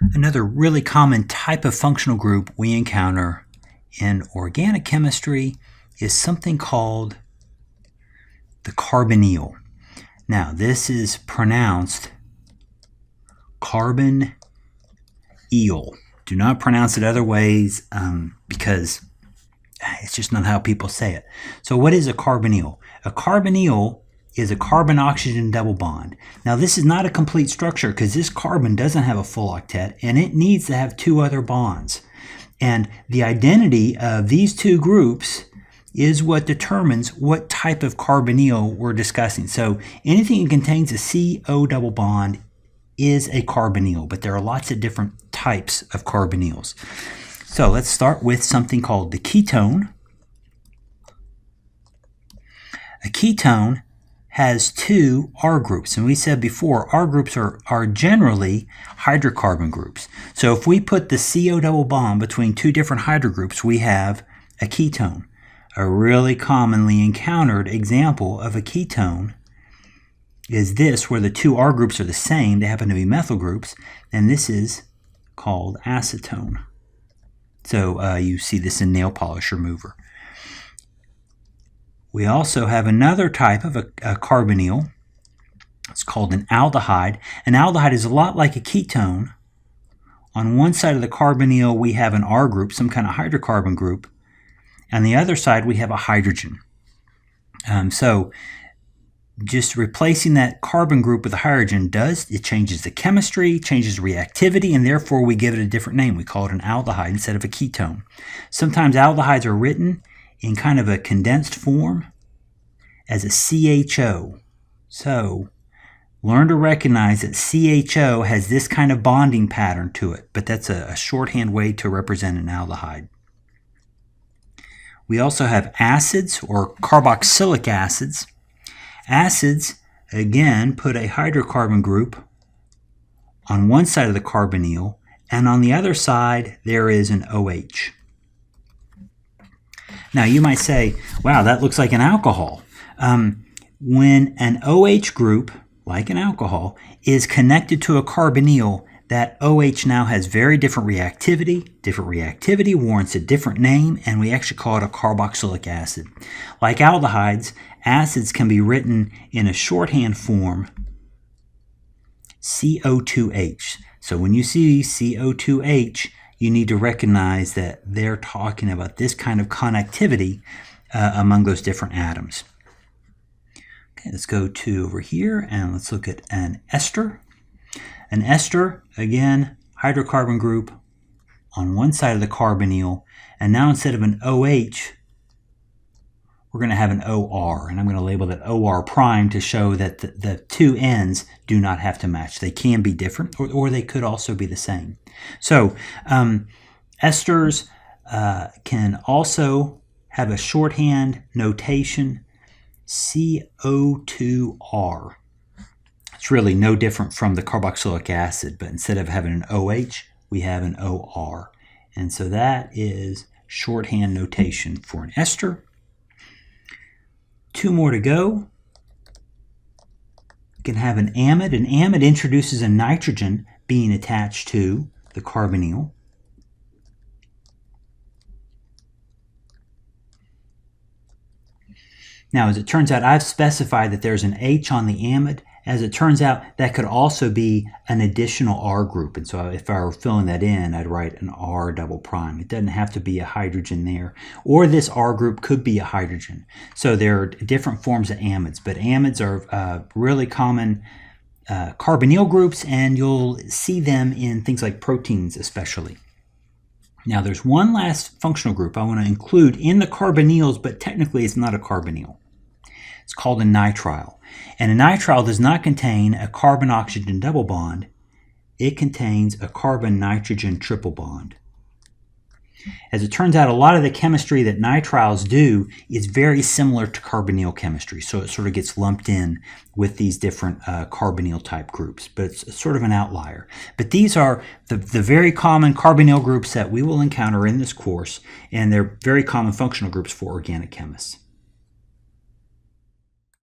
Another really common type of functional group we encounter in organic chemistry is something called the carbonyl. Now, this is pronounced carbonyl. Do not pronounce it other ways because it's just not how people say it. So what is a carbonyl? A carbonyl is a carbon-oxygen double bond. Now, this is not a complete structure because this carbon doesn't have a full octet, and it needs to have two other bonds. And the identity of these two groups is what determines what type of carbonyl we're discussing. So anything that contains a CO double bond is a carbonyl, but there are lots of different types of carbonyls. So let's start with something called the ketone. A ketone has two R groups, and we said before R groups are generally hydrocarbon groups. So if we put the CO double bond between two different hydrogroups, we have a ketone. A really commonly encountered example of a ketone is this, where the two R groups are the same. They happen to be methyl groups, and this is called acetone. So you see this in nail polish remover. We also have another type of a carbonyl. It's called an aldehyde. An aldehyde is a lot like a ketone. On one side of the carbonyl, we have an R group, some kind of hydrocarbon group. On the other side, we have a hydrogen. So just replacing that carbon group with a hydrogen it changes the chemistry, changes the reactivity, and therefore we give it a different name. We call it an aldehyde instead of a ketone. Sometimes aldehydes are written in kind of a condensed form as a CHO. So learn to recognize that CHO has this kind of bonding pattern to it, but that's a shorthand way to represent an aldehyde. We also have acids or carboxylic acids. Acids, again, put a hydrocarbon group on one side of the carbonyl, and on the other side there is an OH. Now you might say, wow, that looks like an alcohol. When an OH group, like an alcohol, is connected to a carbonyl, that OH now has very different reactivity. Different reactivity warrants a different name, and we actually call it a carboxylic acid. Like aldehydes, acids can be written in a shorthand form, CO2H. So when you see CO2H, you need to recognize that they're talking about this kind of connectivity among those different atoms. Okay, let's go to over here and let's look at an ester. An ester, again, hydrocarbon group on one side of the carbonyl, and now instead of an OH, we're going to have an OR, and I'm going to label that OR prime to show that the two ends do not have to match. They can be different, or they could also be the same. So esters can also have a shorthand notation, CO2R. It's really no different from the carboxylic acid, but instead of having an OH, we have an OR. And so that is shorthand notation for an ester. Two more to go. You can have an amide. An amide introduces a nitrogen being attached to the carbonyl. Now, as it turns out, I've specified that there's an H on the amide. As it turns out, that could also be an additional R group. And so if I were filling that in, I'd write an R double prime. It doesn't have to be a hydrogen there. Or this R group could be a hydrogen. So there are different forms of amides. But amides are really common carbonyl groups, and you'll see them in things like proteins especially. Now, there's one last functional group I want to include in the carbonyls, but technically it's not a carbonyl. It's called a nitrile. And a nitrile does not contain a carbon-oxygen double bond. It contains a carbon-nitrogen triple bond. As it turns out, a lot of the chemistry that nitriles do is very similar to carbonyl chemistry, so it sort of gets lumped in with these different carbonyl type groups, but it's sort of an outlier. But these are the very common carbonyl groups that we will encounter in this course, and they're very common functional groups for organic chemists.